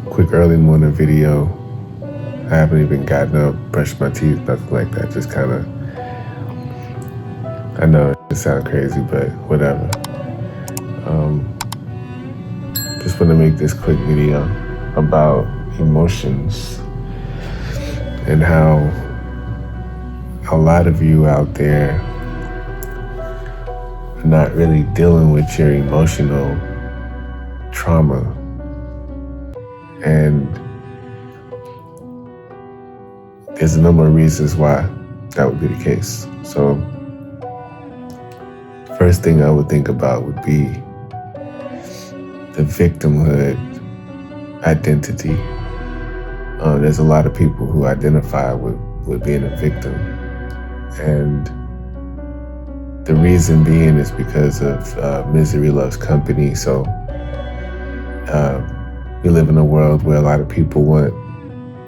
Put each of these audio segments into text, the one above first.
quick early morning video. I haven't even gotten up, brushed my teeth, nothing like that. Just kind of, I know it sounds crazy, but whatever. Just want to make this quick video about emotions and how a lot of you out there are not really dealing with your emotional trauma. And there's a number of reasons why that would be the case. So, first thing I would think about would be the victimhood identity. There's a lot of people who identify with being a victim. And the reason being is because of misery loves company. So we live in a world where a lot of people want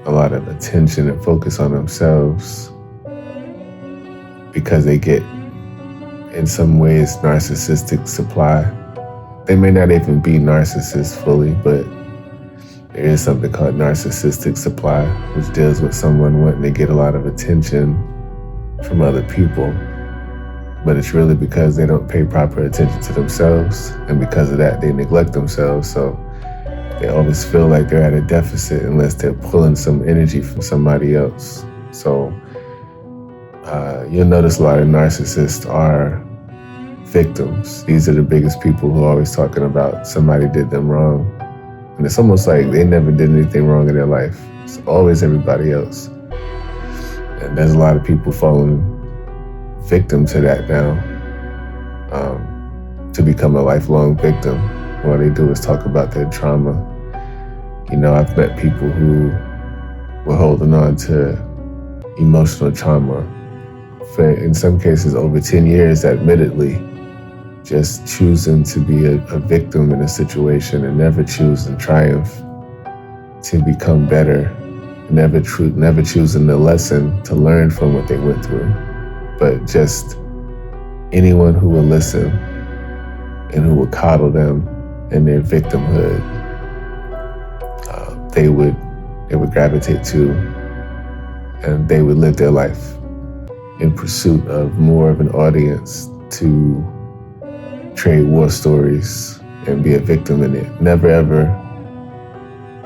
a lot of attention and focus on themselves because they get, in some ways, narcissistic supply. They may not even be narcissists fully, but there is something called narcissistic supply, which deals with someone wanting to get a lot of attention from other people. But it's really because they don't pay proper attention to themselves, and because of that, they neglect themselves. So they always feel like they're at a deficit unless they're pulling some energy from somebody else. So you'll notice a lot of narcissists are victims. These are the biggest people who are always talking about somebody did them wrong. And it's almost like they never did anything wrong in their life. It's always everybody else. And there's a lot of people falling victim to that now, to become a lifelong victim. All they do is talk about their trauma. You know, I've met people who were holding on to emotional trauma for, in some cases, over 10 years, admittedly, just choosing to be a victim in a situation and never choosing triumph to become better, never choosing the lesson to learn from what they went through. But just anyone who will listen and who will coddle them in their victimhood, they would gravitate to, and they would live their life in pursuit of more of an audience to trade war stories and be a victim in it. Never ever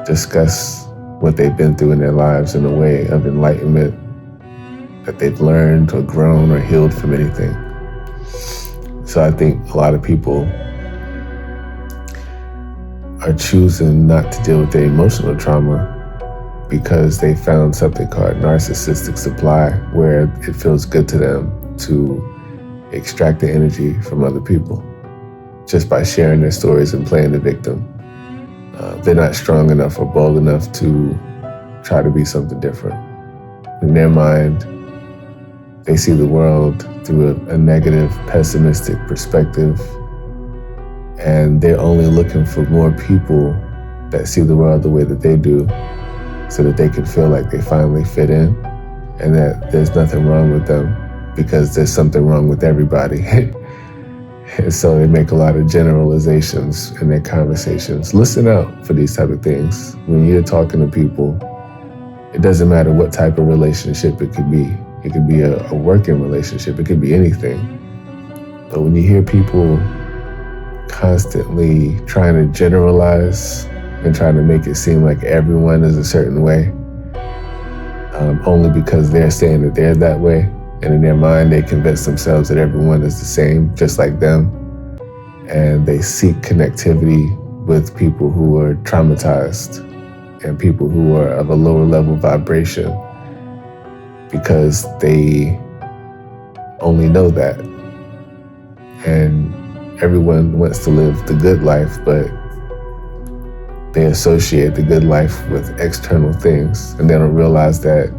discuss what they've been through in their lives in a way of enlightenment, that they've learned or grown or healed from anything. So I think a lot of people are choosing not to deal with their emotional trauma because they found something called narcissistic supply, where it feels good to them to extract the energy from other people just by sharing their stories and playing the victim. They're not strong enough or bold enough to try to be something different. In their mind, they see the world through a negative, pessimistic perspective, and they're only looking for more people that see the world the way that they do, so that they can feel like they finally fit in and that there's nothing wrong with them because there's something wrong with everybody. And so they make a lot of generalizations in their conversations. Listen out for these type of things. When you're talking to people, it doesn't matter what type of relationship it could be. It could be a working relationship. It could be anything. But when you hear people constantly trying to generalize and trying to make it seem like everyone is a certain way, only because they're saying that they're that way, and in their mind they convince themselves that everyone is the same, just like them, and they seek connectivity with people who are traumatized and people who are of a lower level vibration because they only know that. And everyone wants to live the good life, but they associate the good life with external things, and they don't realize that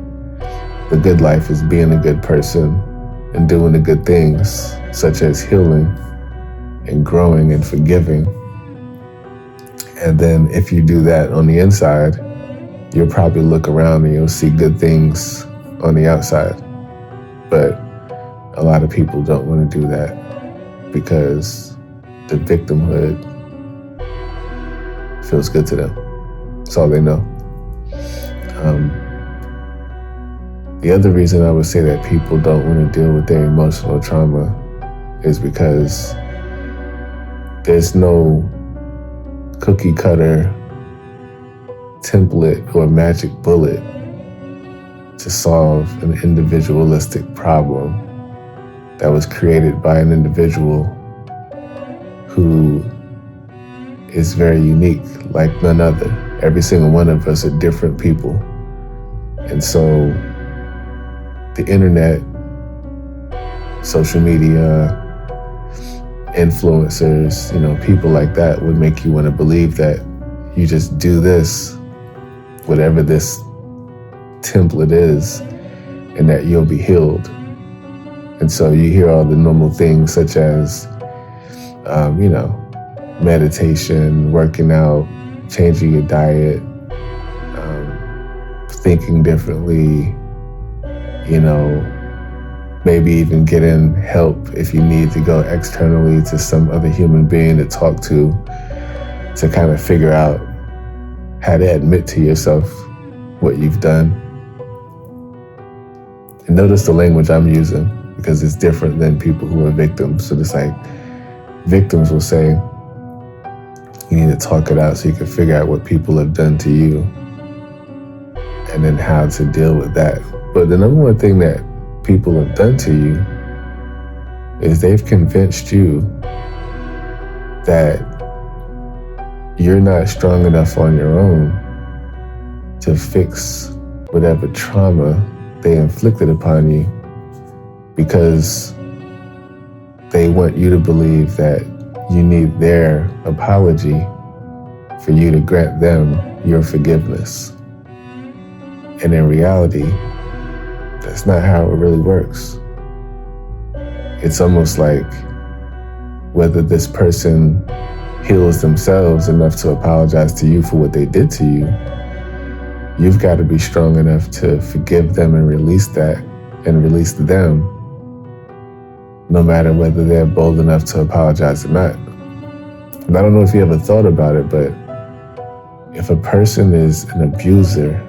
the good life is being a good person and doing the good things, such as healing and growing and forgiving. And then if you do that on the inside, you'll probably look around and you'll see good things on the outside. But a lot of people don't want to do that because the victimhood feels good to them. That's all they know. The other reason I would say that people don't want to deal with their emotional trauma is because there's no cookie cutter template or magic bullet to solve an individualistic problem that was created by an individual who is very unique, like none other. Every single one of us are different people. And so the internet, social media, influencers, people like that would make you want to believe that you just do this, whatever this template is, and that you'll be healed. And so you hear all the normal things such as, meditation, working out, changing your diet, thinking differently, maybe even getting help if you need to go externally to some other human being to talk to kind of figure out how to admit to yourself what you've done. And notice the language I'm using, because it's different than people who are victims. So it's like victims will say, you need to talk it out so you can figure out what people have done to you and then how to deal with that. But the number one thing that people have done to you is they've convinced you that you're not strong enough on your own to fix whatever trauma they inflicted upon you, because they want you to believe that you need their apology for you to grant them your forgiveness. And in reality, that's not how it really works. It's almost like whether this person heals themselves enough to apologize to you for what they did to you, you've got to be strong enough to forgive them and release that and release them, no matter whether they're bold enough to apologize or not. And I don't know if you ever thought about it, but if a person is an abuser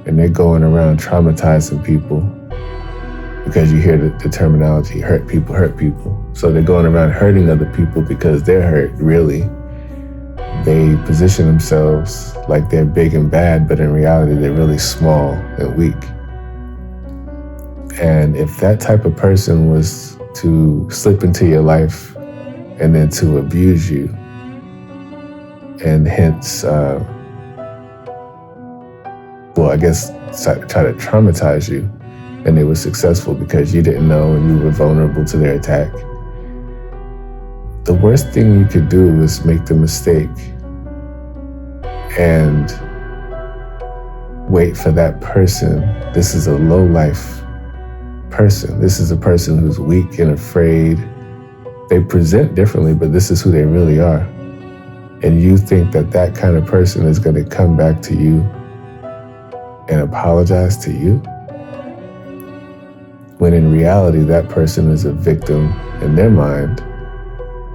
and they're going around traumatizing people, because you hear the terminology, hurt people. So they're going around hurting other people because they're hurt, really. They position themselves like they're big and bad, but in reality, they're really small and weak. And if that type of person was to slip into your life and then to abuse you, and hence, try to traumatize you, and they were successful because you didn't know and you were vulnerable to their attack, the worst thing you could do is make the mistake and wait for that person. This is a low-life person. This is a person who's weak and afraid. They present differently, but this is who they really are. And you think that that kind of person is going to come back to you and apologize to you, when in reality, that person is a victim in their mind.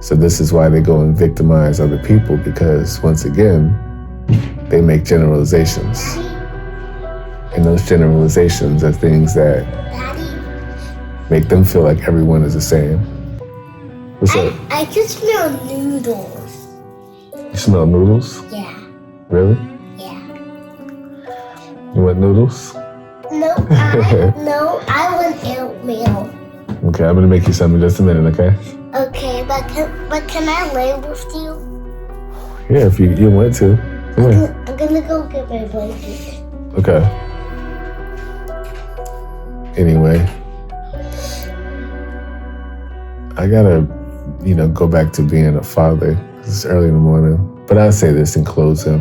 So this is why they go and victimize other people, because once again, they make generalizations. And those generalizations are things that make them feel like everyone is the same. What's up? I can smell noodles. You smell noodles? Yeah. Really? Yeah. You want noodles? No, I want oatmeal. Okay, I'm gonna make you some in just a minute, okay? Okay, but can I lay with you? Yeah, if you want to. Come here. I'm gonna go get my blanket. Okay. Anyway, I gotta, go back to being a father. It's early in the morning. But I'll say this in closing.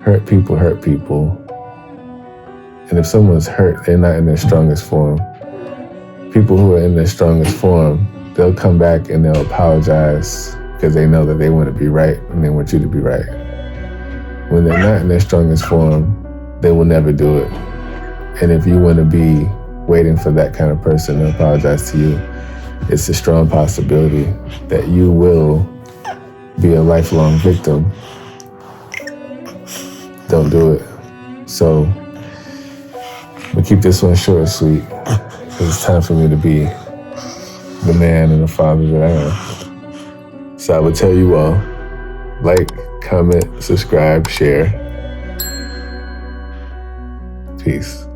Hurt people. And if someone's hurt, they're not in their strongest form. People who are in their strongest form, they'll come back and they'll apologize because they know that they want to be right and they want you to be right. When they're not in their strongest form, they will never do it. And if you want to be waiting for that kind of person to apologize to you, it's a strong possibility that you will be a lifelong victim don't do it. So we'll keep this one short and sweet. It's time for me to be the man and the father that I am. So I would tell you all, like, comment, subscribe, share. Peace.